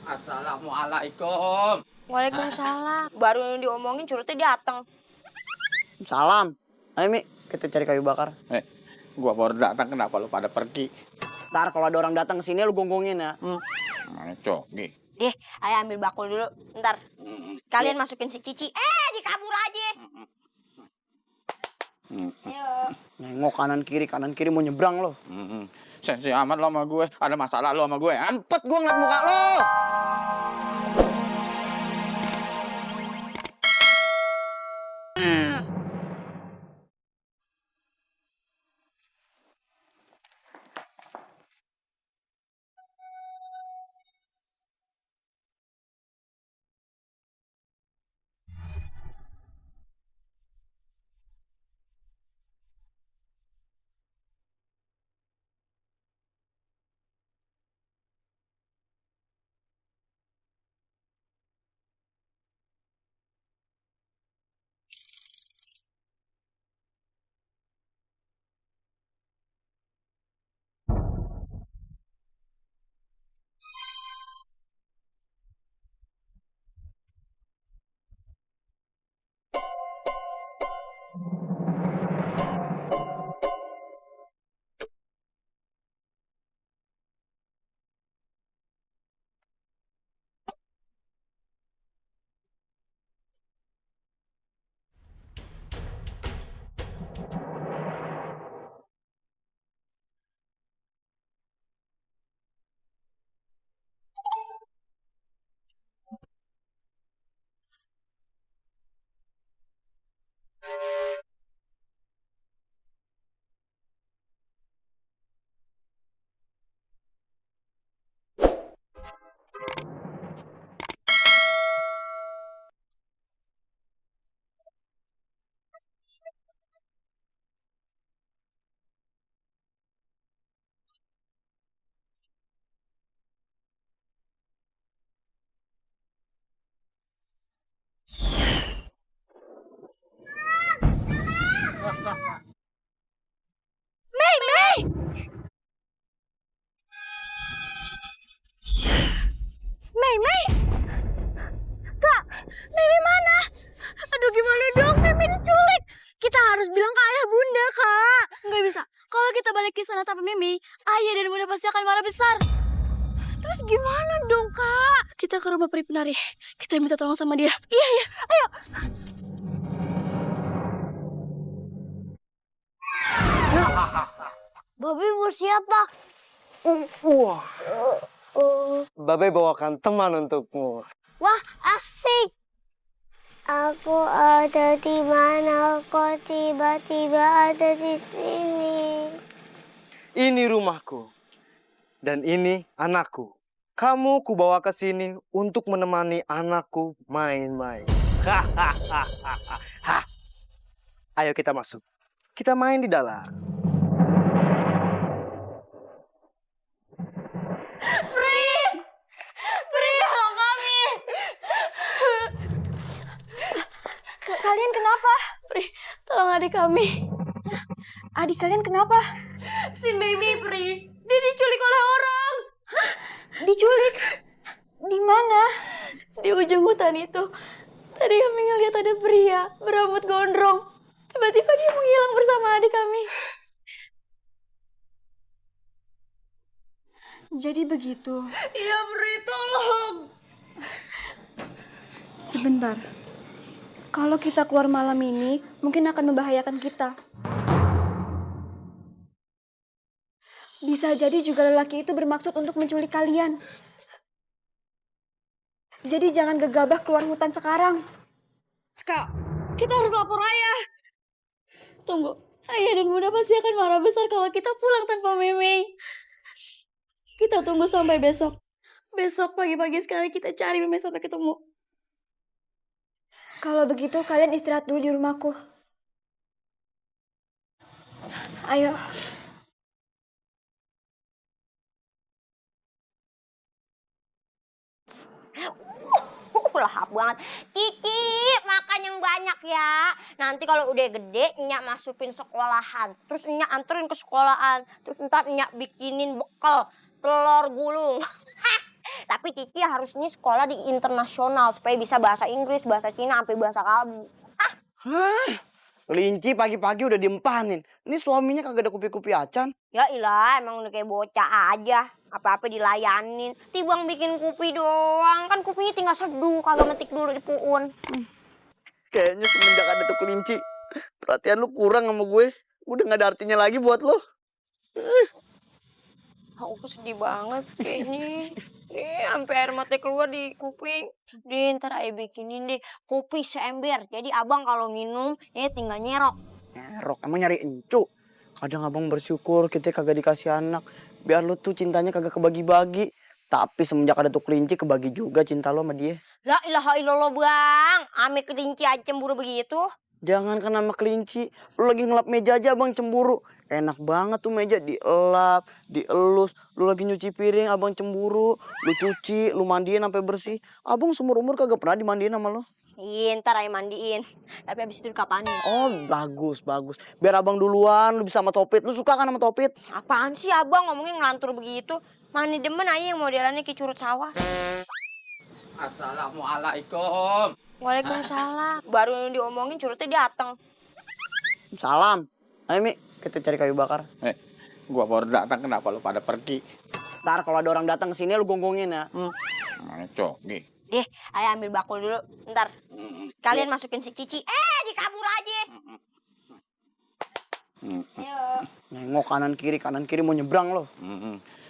Assalamualaikum. Waalaikumsalam. Baru yang diomongin curutnya datang. Salam. Ayo Mi, kita cari kayu bakar. Gua baru datang, kenapa lu pada pergi? Ntar kalau ada orang datang ke sini lu gonggongin ya. Mana cogi? Deh, ayo ambil bakul dulu. Ntar kalian masukin si Cici. Dikabur aja. Ayo. Nengok kanan kiri mau nyebrang lo. Sensi amat lo sama gue. Ada masalah lo sama gue, ya? Ampet gua ngeliat muka lo. Mei. Kak, Mei mana? Aduh gimana dong, Mei diculik. Kita harus bilang ke ayah bunda, Kak. Nggak bisa. Kalau kita balik ke sana tanpa Mimi, ayah dan bunda pasti akan marah besar. Terus gimana dong, Kak? Kita ke rumah peri penari. Kita minta tolong sama dia. Iya, ayo. Babi mau siapa? Wah. Babe bawakan teman untukmu. Wah, asik. Aku ada di mana? Kok tiba-tiba ada di sini? Ini rumahku. Dan ini anakku. Kamu kubawa ke sini untuk menemani anakku main-main. Hahaha. Ayo kita masuk. Kita main di dalam. Beri tolong kami. Kalian kenapa? Pri, tolong adik kami. Adik kalian kenapa? Si Mimi, Pri. Dia diculik oleh orang. Diculik? Di mana? Di ujung hutan itu. Tadi kami ngeliat ada pria berambut gondrong. Tiba-tiba dia menghilang bersama adik kami. Jadi begitu. Iya, Pri, tolong. Sebentar. Kalau kita keluar malam ini, mungkin akan membahayakan kita. Bisa jadi juga lelaki itu bermaksud untuk menculik kalian. Jadi jangan gegabah keluar hutan sekarang. Kak, kita harus lapor ayah. Tunggu, ayah dan bunda pasti akan marah besar kalau kita pulang tanpa Meme. Kita tunggu sampai besok. Besok pagi-pagi sekali kita cari Meme sampai ketemu. Kalau begitu kalian istirahat dulu di rumahku. Ayo. Lahap banget. Cici, makan yang banyak ya. Nanti kalau udah gede, Nyak masukin sekolahan. Terus Nyak anterin ke sekolahan. Terus ntar Nyak bikinin bekal telur gulung. Tapi Cici harusnya sekolah di internasional supaya bisa bahasa Inggris, bahasa Cina, sampai bahasa Kamu. Hah? Kelinci pagi-pagi udah diempanin. Ini suaminya kagak ada kupi-kupi acan. Ya ilah, emang udah kayak bocah aja. Apa-apa dilayanin. Tibang bikin kupi doang. Kan kupinya tinggal seduh, kagak metik dulu di puun. Kayaknya semenjak ada tuh kelinci, perhatian lu kurang sama gue. Udah gak ada artinya lagi buat lo. Aku sedih banget kayaknya. Nih, sampai air mata keluar di kuping. Dih, ntar ayah bikinin deh kopi seember. Jadi abang kalau minum, ya tinggal nyerok. Nyerok, emang nyari encu. Kadang abang bersyukur kita kagak dikasih anak. Biar lu tuh cintanya kagak kebagi-bagi. Tapi semenjak ada tuh kelinci, kebagi juga cinta lo sama dia. La ilaha illallah bang. Ame kelinci aja cemburu begitu. Jangan kan sama kelinci. Lu lagi ngelap meja aja abang cemburu. Enak banget tuh meja dielap, dielus. Lu lagi nyuci piring abang cemburu. Lu cuci, lu mandiin sampai bersih. Abang seumur-umur kagak pernah dimandiin sama lo. Iya, ntar ayah mandiin. Tapi abis itu dikapanin. Oh bagus, bagus. Biar abang duluan, lu bisa sama Topit. Lu suka kan sama Topit? Apaan sih abang ngomongnya ngelantur begitu? Mana demen aja yang modelannya kayak curut sawah. Assalamualaikum. Waalaikumsalam. Baru diomongin curutnya datang. Salam. Ayo Mi, kita cari kayu bakar. Gua baru datang, kenapa lu pada pergi? Ntar kalau ada orang datang ke sini lu gonggongin ya. Cogi. Deh, ayah ambil bakul dulu. Ntar kalian masukin si Cici. Dikabur aja. Ayo. Nengok kanan kiri mau nyebrang lo.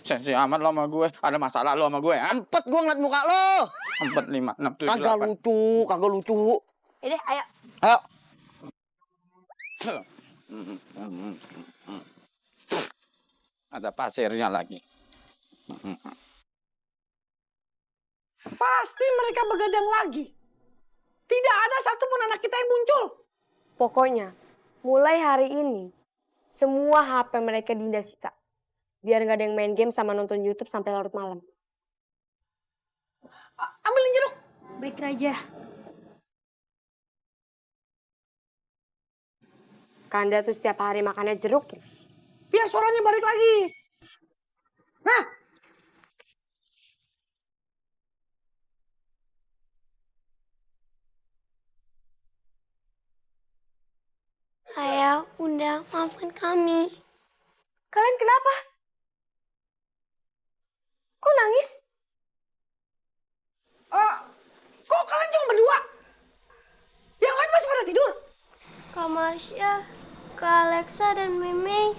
Sensi amat lo sama gue. Ada masalah lo sama gue, ha? Empet gua ngeliat muka lo. 4, 5, 6, 7, Kagak 8. lucu, kagak lucu. Deh, ayo. Ayo. Ada pasirnya lagi. Pasti mereka begadang lagi. Tidak ada satupun anak kita yang muncul. Pokoknya, mulai hari ini, semua HP mereka Dinda sita. Biar nggak ada yang main game sama nonton YouTube sampai larut malam. Ambilin jeruk. Baik Raja. Kanda tuh setiap hari makannya jeruk terus. Biar suaranya balik lagi. Nah, Ayah, Bunda, maafkan kami. Kalian kenapa? Kok nangis? kok kalian cuma berdua? Yang lain masih pada tidur. Kak Marsha, Kak Alexa, dan Meme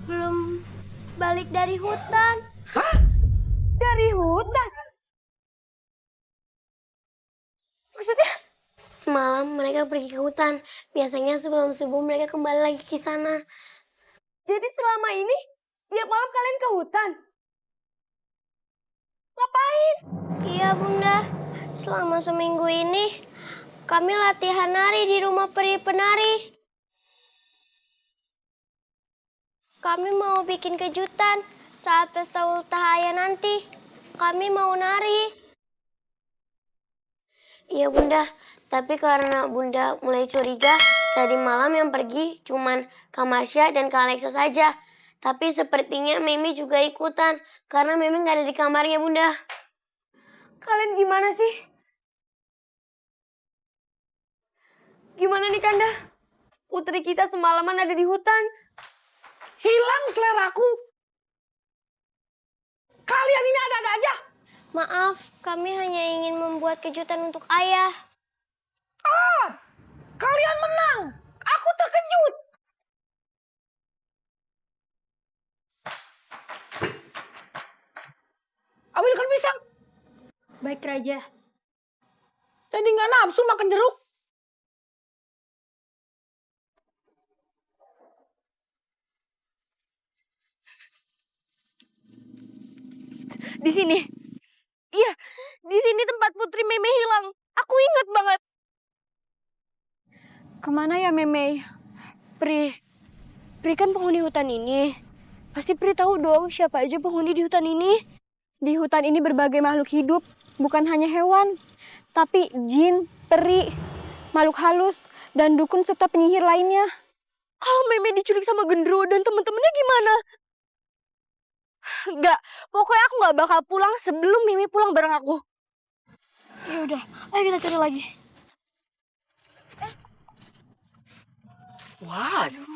belum balik dari hutan. Hah? Dari hutan? Maksudnya? Semalam mereka pergi ke hutan. Biasanya sebelum subuh mereka kembali lagi ke sana. Jadi selama ini setiap malam kalian ke hutan? Ngapain? Iya Bunda, selama seminggu ini kami latihan nari di rumah peri penari. Kami mau bikin kejutan saat pesta ultah ayah nanti. Kami mau nari. Iya Bunda, tapi karena Bunda mulai curiga, tadi malam yang pergi cuman Kak Marsha dan Kak Alexa saja. Tapi sepertinya Mimi juga ikutan, karena Mimi nggak ada di kamarnya Bunda. Kalian gimana sih? Gimana nih Kanda? Putri kita semalaman ada di hutan. Hilang seleraku. Kalian ini ada-ada aja. Maaf, kami hanya ingin membuat kejutan untuk ayah. Kalian menang. Aku terkejut. Ambilkan pisang. Baik Raja. Jadi nggak nafsu makan jeruk. Di sini. Iya, di sini tempat Putri Meme hilang. Aku ingat banget. Kemana ya Meme? Pri kan penghuni hutan ini. Pasti Pri tahu dong siapa aja penghuni di hutan ini. Di hutan ini berbagai makhluk hidup, bukan hanya hewan, tapi jin, peri, makhluk halus, dan dukun serta penyihir lainnya. Kalau Meme diculik sama Gendro dan teman-temannya gimana? Enggak, pokoknya aku nggak bakal pulang sebelum Mimi pulang bareng aku. Ya udah, ayo kita cari lagi. Waduh.